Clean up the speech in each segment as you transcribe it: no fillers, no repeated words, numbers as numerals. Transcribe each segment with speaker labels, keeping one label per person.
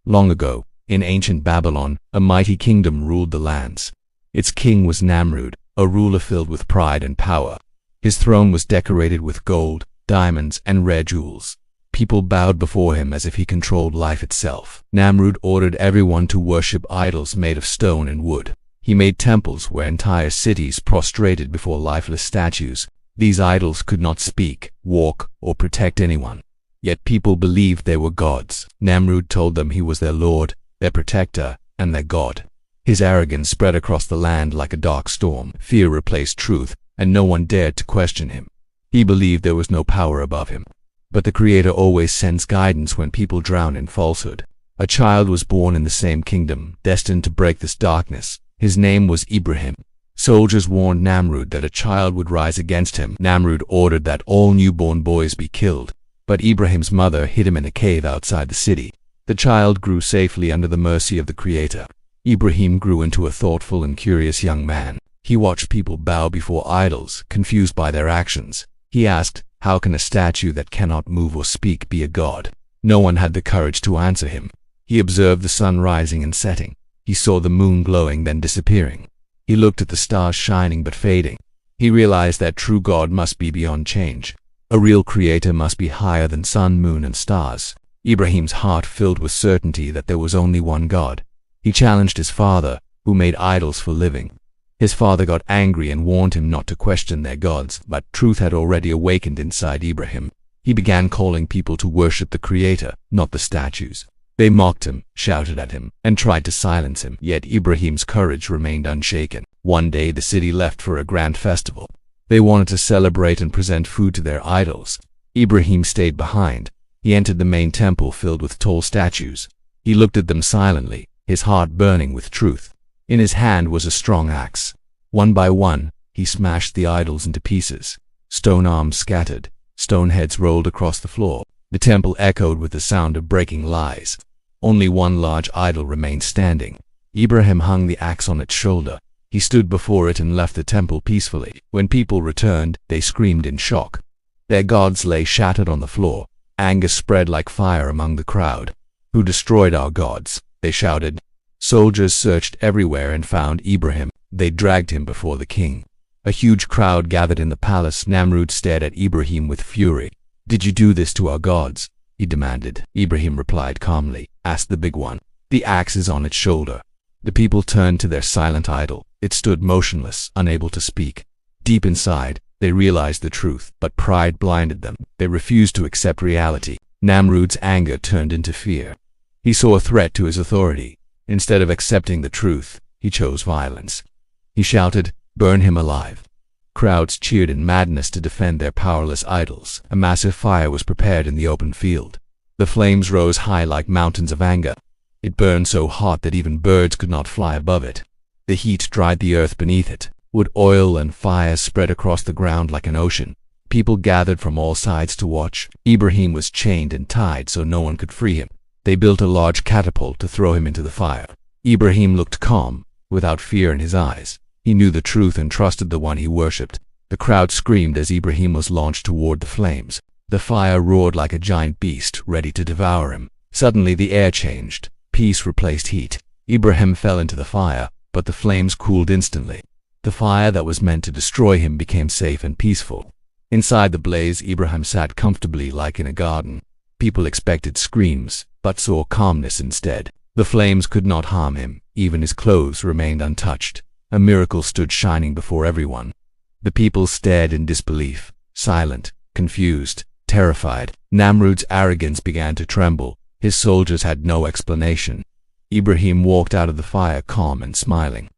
Speaker 1: Long ago, in ancient Babylon, a mighty kingdom ruled the lands. Its king was Nimrod, a ruler filled with pride and power. His throne was decorated with gold, diamonds, and rare jewels. People bowed before him as if he controlled life itself. Nimrod ordered everyone to worship idols made of stone and wood. He made temples where entire cities prostrated before lifeless statues. These idols could not speak, walk, or protect anyone. Yet people believed they were gods. Nimrod told them he was their lord, their protector, and their god. His arrogance spread across the land like a dark storm. Fear replaced truth, and no one dared to question him. He believed there was no power above him. But the Creator always sends guidance when people drown in falsehood. A child was born in the same kingdom, destined to break this darkness. His name was Ibrahim. Soldiers warned Nimrod that a child would rise against him. Nimrod ordered that all newborn boys be killed, but Ibrahim's mother hid him in a cave outside the city. The child grew safely under the mercy of the Creator. Ibrahim grew into a thoughtful and curious young man. He watched people bow before idols, confused by their actions. He asked, "How can a statue that cannot move or speak be a god?" No one had the courage to answer him. He observed the sun rising and setting. He saw the moon glowing, then disappearing. He looked at the stars shining but fading. He realized that true God must be beyond change. A real Creator must be higher than sun, moon, and stars. Ibrahim's heart filled with certainty that there was only one God. He challenged his father, who made idols for living. His father got angry and warned him not to question their gods, but truth had already awakened inside Ibrahim. He began calling people to worship the Creator, not the statues. They mocked him, shouted at him, and tried to silence him, yet Ibrahim's courage remained unshaken. One day the city left for a grand festival. They wanted to celebrate and present food to their idols. Ibrahim stayed behind. He entered the main temple filled with tall statues. He looked at them silently, his heart burning with truth. In his hand was a strong axe. One by one, he smashed the idols into pieces. Stone arms scattered, stone heads rolled across the floor. The temple echoed with the sound of breaking lies. Only one large idol remained standing. Ibrahim hung the axe on its shoulder. He stood before it and left the temple peacefully. When people returned, they screamed in shock. Their gods lay shattered on the floor. Anger spread like fire among the crowd. "Who destroyed our gods?" they shouted. Soldiers searched everywhere and found Ibrahim. They dragged him before the king. A huge crowd gathered in the palace. Nimrod stared at Ibrahim with fury. "Did you do this to our gods?" he demanded. Ibrahim replied calmly, "Ask the big one. The axe is on its shoulder." The people turned to their silent idol. It stood motionless, unable to speak. Deep inside, they realized the truth, but pride blinded them. They refused to accept reality. Nimrod's anger turned into fear. He saw a threat to his authority. Instead of accepting the truth, he chose violence. He shouted, "Burn him alive." Crowds cheered in madness to defend their powerless idols. A massive fire was prepared in the open field. The flames rose high like mountains of anger. It burned so hot that even birds could not fly above it. The heat dried the earth beneath it. Wood, oil, and fire spread across the ground like an ocean. People gathered from all sides to watch. Ibrahim was chained and tied so no one could free him. They built a large catapult to throw him into the fire. Ibrahim looked calm, without fear in his eyes. He knew the truth and trusted the one he worshipped. The crowd screamed as Ibrahim was launched toward the flames. The fire roared like a giant beast, ready to devour him. Suddenly the air changed. Peace replaced heat. Ibrahim fell into the fire, but the flames cooled instantly. The fire that was meant to destroy him became safe and peaceful. Inside the blaze, Ibrahim sat comfortably like in a garden. People expected screams, but saw calmness instead. The flames could not harm him. Even his clothes remained untouched. A miracle stood shining before everyone. The people stared in disbelief, silent, confused, terrified. Nimrod's arrogance began to tremble. His soldiers had no explanation. Ibrahim walked out of the fire calm and smiling.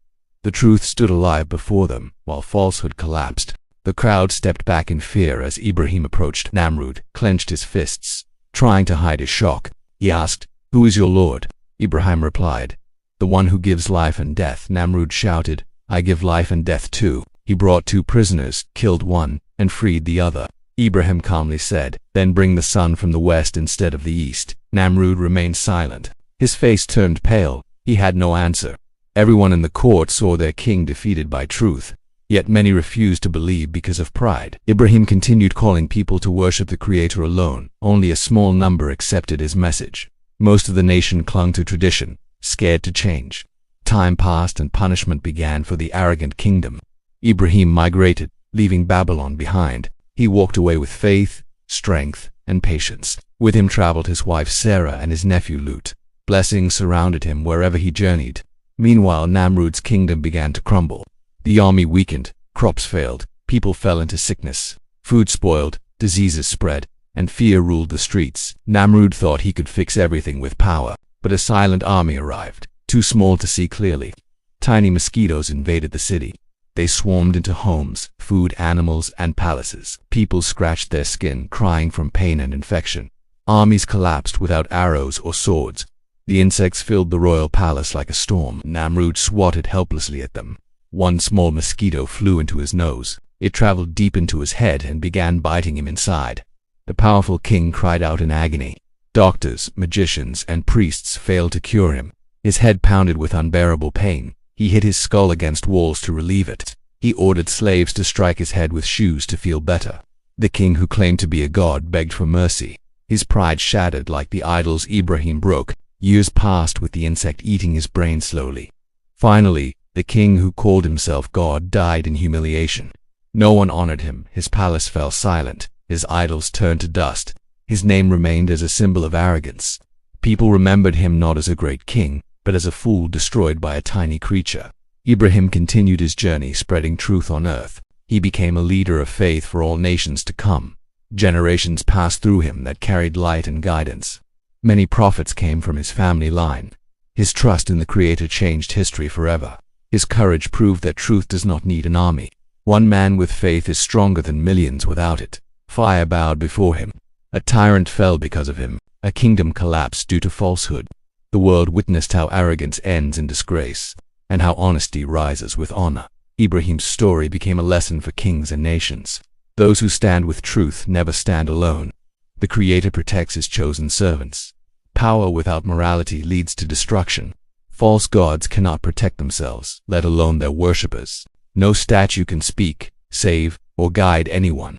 Speaker 1: The truth stood alive before them, while falsehood collapsed. The crowd stepped back in fear as Ibrahim approached. Nimrod clenched his fists, trying to hide his shock. He asked, "Who is your lord?" Ibrahim replied, "The one who gives life and death." Nimrod shouted, "I give life and death too." He brought 2 prisoners, killed one, and freed the other. Ibrahim calmly said, "Then bring the sun from the west instead of the east." Nimrod remained silent. His face turned pale. He had no answer. Everyone in the court saw their king defeated by truth. Yet many refused to believe because of pride. Ibrahim continued calling people to worship the Creator alone. Only a small number accepted his message. Most of the nation clung to tradition, scared to change. Time passed and punishment began for the arrogant kingdom. Ibrahim migrated, leaving Babylon behind. He walked away with faith, strength, and patience. With him traveled his wife Sarah and his nephew Lut. Blessings surrounded him wherever he journeyed. Meanwhile, Namrud's kingdom began to crumble. The army weakened, crops failed, people fell into sickness, food spoiled, diseases spread, and fear ruled the streets. Namrud thought he could fix everything with power, but a silent army arrived, too small to see clearly. Tiny mosquitoes invaded the city. They swarmed into homes, food, animals, and palaces. People scratched their skin, crying from pain and infection. Armies collapsed without arrows or swords. The insects filled the royal palace like a storm. Namrud swatted helplessly at them. One small mosquito flew into his nose. It traveled deep into his head and began biting him inside. The powerful king cried out in agony. Doctors, magicians, and priests failed to cure him. His head pounded with unbearable pain. He hit his skull against walls to relieve it. He ordered slaves to strike his head with shoes to feel better. The king, who claimed to be a god, begged for mercy. His pride shattered like the idols Ibrahim broke. Years passed with the insect eating his brain slowly. Finally, the king, who called himself God, died in humiliation. No one honored him. His palace fell silent. His idols turned to dust. His name remained as a symbol of arrogance. People remembered him not as a great king, but as a fool destroyed by a tiny creature. Ibrahim continued his journey, spreading truth on earth. He became a leader of faith for all nations to come. Generations passed through him that carried light and guidance. Many prophets came from his family line. His trust in the Creator changed history forever. His courage proved that truth does not need an army. One man with faith is stronger than millions without it. Fire bowed before him. A tyrant fell because of him. A kingdom collapsed due to falsehood. The world witnessed how arrogance ends in disgrace, and how honesty rises with honor. Ibrahim's story became a lesson for kings and nations. Those who stand with truth never stand alone. The Creator protects his chosen servants. Power without morality leads to destruction. False gods cannot protect themselves, let alone their worshippers. No statue can speak, save, or guide anyone.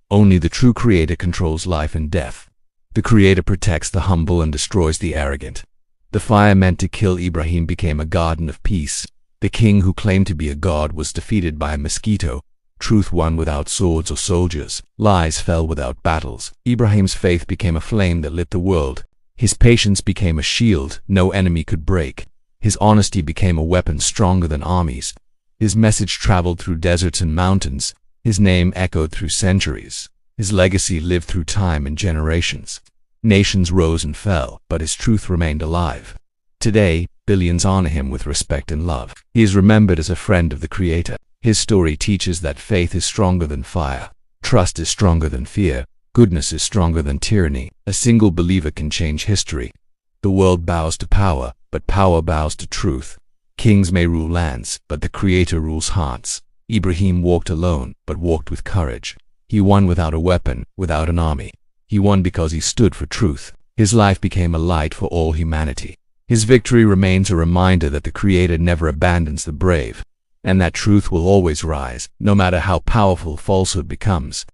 Speaker 1: Only the true Creator controls life and death. The Creator protects the humble and destroys the arrogant. The fire meant to kill Ibrahim became a garden of peace. The king, who claimed to be a god, was defeated by a mosquito. Truth won without swords or soldiers. Lies fell without battles. Ibrahim's faith became a flame that lit the world. His patience became a shield no enemy could break. His honesty became a weapon stronger than armies. His message traveled through deserts and mountains. His name echoed through centuries. His legacy lived through time and generations. Nations rose and fell, but his truth remained alive. Today, billions honor him with respect and love. He is remembered as a friend of the Creator. His story teaches that faith is stronger than fire. Trust is stronger than fear. Goodness is stronger than tyranny. A single believer can change history. The world bows to power, but power bows to truth. Kings may rule lands, but the Creator rules hearts. Ibrahim walked alone, but walked with courage. He won without a weapon, without an army. He won because he stood for truth. His life became a light for all humanity. His victory remains a reminder that the Creator never abandons the brave, and that truth will always rise, no matter how powerful falsehood becomes.